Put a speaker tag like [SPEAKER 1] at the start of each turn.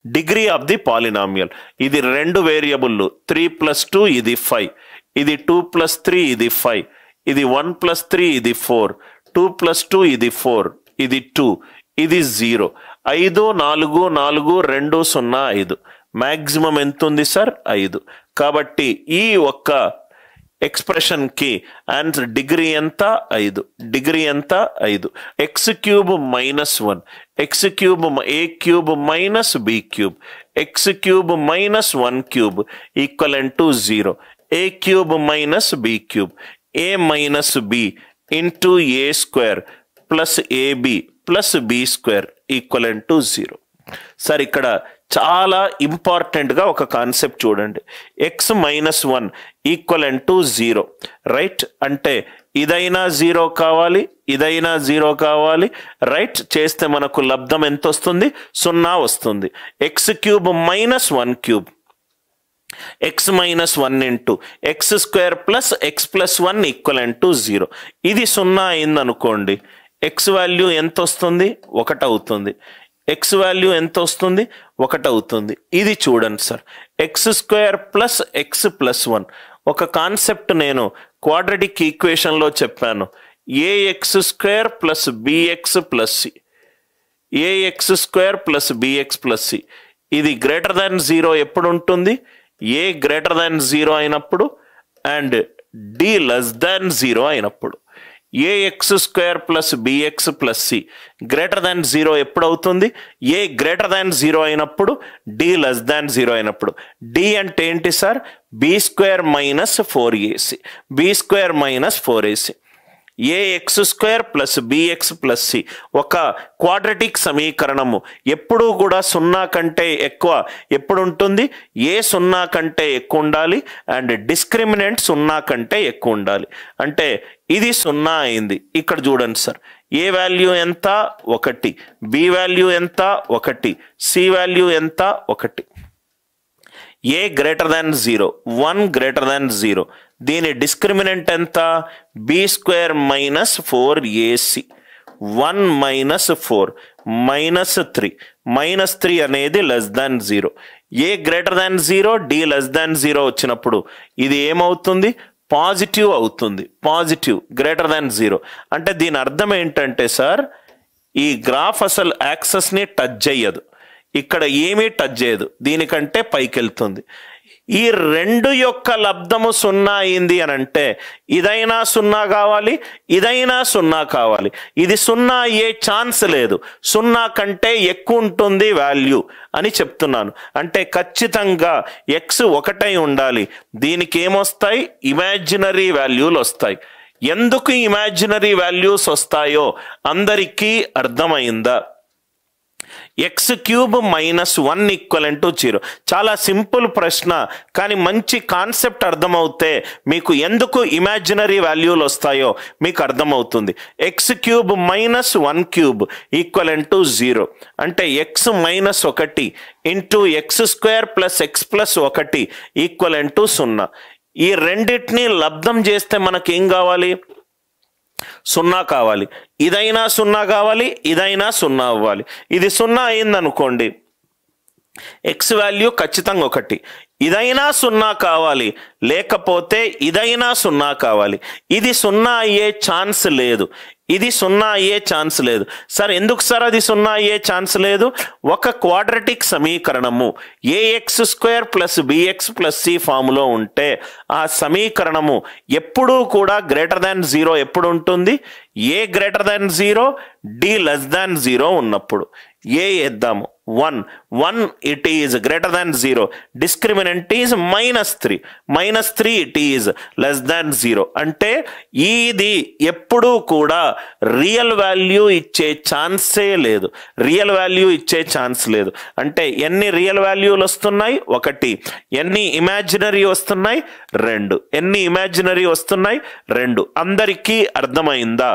[SPEAKER 1] Degree of the polynomial. ఇది 2 వేరియబుల్లు, 3 + 2 ఇది 5, ఇది 2 + 3 ఇది 5, ఇది 1 + 3 ఇది 4, 2 + 2 ఇది 4, ఇది 2, ఇది 0. 5 4 4 2 0 5. మ్యాక్సిమం ఎంత ఉంది సార్? 5. కాబట్టి ఈ ఒక్క ఎక్స్ప్రెషన్కి ఆన్సర్ డిగ్రీ ఎంత? 5. డిగ్రీ ఎంత? 5. x³ - 1, x³ a³ - b³, x³ - 1³ equivalent to 0, a³ - b³, a - b into a² plus ab plus b² equivalent to 0. Sir ఇక్కడ చాలా ఇంపార్టెంట్గా ఒక కాన్సెప్ట్ చూడండి. x - 1 equivalent to 0, right? అంటే ఇదైనా 0 కావాలి, ఇదైనా 0 కావాలి, రైట్? చేస్తే మనకు లబ్ధం ఎంత వస్తుంది? 0 వస్తుంది. x³ - 1³ x - 1 into x² plus x + 1 equivalent to 0. ఇది 0 అయిందనుకోండి, x వాల్యూ ఎంత వస్తుంది? 1 అవుతుంది. x వాల్యూ ఎంత వస్తుంది? 1 అవుతుంది. ఇది చూడండి సార్, x² ప్లస్ x + 1. ఒక కాన్సెప్ట్ నేను క్వాడ్రాటిక్ ఈక్వేషన్లో చెప్పాను. ax² plus bx plus c, ax² plus bx plus c. ఇది గ్రేటర్ దాన్ 0 ఎప్పుడు ఉంటుంది? a గ్రేటర్ దాన్ 0 అయినప్పుడు అండ్ d లెస్ దాన్ 0 అయినప్పుడు. ax² plus bx plus c greater than 0 ఎప్పుడు అవుతుంది? a గ్రేటర్ దాన్ 0 అయినప్పుడు, d లెస్ దాన్ 0 అయినప్పుడు. d అంటే ఏంటి sir? b² - 4ac, b² - 4ac. ax² plus bx plus c ఒక quadratic సమీకరణము ఎప్పుడూ కూడా 0 కంటే ఎక్కువ ఎప్పుడు ఉంటుంది? ఏ 0 కంటే ఎక్కువ ఉండాలి అండ్ డిస్క్రిమినెంట్ 0 కంటే ఎక్కువ ఉండాలి. అంటే ఇది 0 అయింది. ఇక్కడ చూడండి సార్, ఏ వాల్యూ ఎంత? 1, బి వాల్యూ ఎంత? 1, సి వాల్యూ ఎంత? 1. a greater than 0, 1 greater than 0. దీని డిస్క్రిమినెంట్ ఎంత? b² - 4ac, 1 - 4 -3, -3 అనేది less than 0. a greater than 0, d less than 0 వచ్చినప్పుడు ఇది ఏమవుతుంది? పాజిటివ్ అవుతుంది. పాజిటివ్ గ్రేటర్ దాన్ 0 అంటే దీని అర్థం ఏంటంటే సార్, ఈ గ్రాఫ్ అసలు యాక్సెస్ని టచ్ చేయదు, ఇక్కడ ఏమీ టచ్ చేయదు, దీనికంటే పైకి వెళ్తుంది. ఈ 2 యొక్క లబ్ధము 0 అయింది అని అంటే ఇదైనా 0 కావాలి, ఇదైనా 0 కావాలి. ఇది 0 అయ్యే ఛాన్స్ లేదు, 0 కంటే ఎక్కువ ఉంటుంది వాల్యూ అని చెప్తున్నాను. అంటే ఖచ్చితంగా x 1 అయి ఉండాలి. దీనికి ఏమొస్తాయి? ఇమాజినరీ వాల్యూలు వస్తాయి. ఎందుకు ఇమాజినరీ వాల్యూస్ వస్తాయో అందరికీ అర్థమైందా? x³ - 1 equivalent to 0. చాలా సింపుల్ ప్రశ్న, కానీ మంచి కాన్సెప్ట్ అర్థమవుతే మీకు ఎందుకు ఇమాజినరీ వాల్యూలు వస్తాయో మీకు అర్థమవుతుంది. x³ - 1³ ఈక్వలెంట్ టు 0 అంటే x - 1 into x² plus x + 1 equivalent to 0. ఈ రెండింటిని లబ్ధం చేస్తే మనకేం కావాలి? 0 కావాలి. ఇదైనా 0 కావాలి, ఇదైనా 0 అవ్వాలి. ఇది 0 అయిందనుకోండి, x వాల్యూ ఖచ్చితంగా 1. ఇదైనా 0 కావాలి, లేకపోతే ఇదైనా 0 కావాలి. ఇది 0 అయ్యే ఛాన్స్ లేదు, ఇది 0 అయ్యే ఛాన్స్ లేదు. సార్ ఎందుకు సార్ అది 0 అయ్యే ఛాన్స్ లేదు? ఒక క్వాడ్రాటిక్ సమీకరణము ax² plus bx plus c ఫామ్లో ఉంటే ఆ సమీకరణము ఎప్పుడూ కూడా గ్రేటర్ దాన్ 0 ఎప్పుడు ఉంటుంది? a greater than 0, d less than 0 ఉన్నప్పుడు. a ఇద్దాము 1 it is greater than 0, discriminant is -3, -3 it is less than 0. అంటే ఇది ఎప్పుడూ కూడా రియల్ వాల్యూ ఇచ్చే ఛాన్సే లేదు, రియల్ వాల్యూ ఇచ్చే ఛాన్స్ లేదు. అంటే ఎన్ని రియల్ వాల్యూలు వస్తున్నాయి? 1. ఎన్ని ఇమాజినరీ వస్తున్నాయి? 2. ఎన్ని ఇమాజినరీ వస్తున్నాయి? 2. అందరికీ అర్థమైందా?